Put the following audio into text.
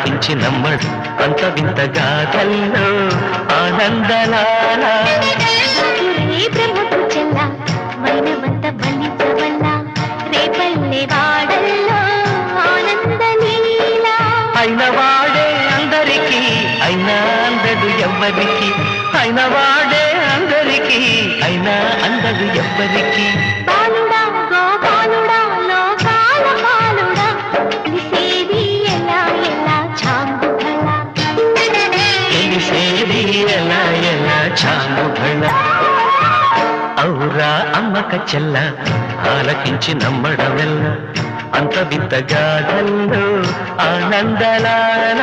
ఆలకించి నమ్మడు అంత వింతగా కల్లో ఆనందలాల బ్రహ్మకు చెల్ల మైనవంత బలించవల్ల రేపల్లె వాడల్లో ఆనందలీల అయిన వాడే అందరికీ అయినా అందడు ఎవ్వరికి అయిన వాడే అందరికీ అయినా అందడు ఎవ్వరికి బాలుడా గోపాలుడా లోకాల పాలుడా తెలిసేది ఎలా ఎలా చాంగుభళ తెలిసేది ఎలా ఎలా చాంగుభళ ఔరా అమ్మక చెల్ల ఆలకించి నమ్మడమెల్ల అంత వింతగా కల్లో ఆనందలాల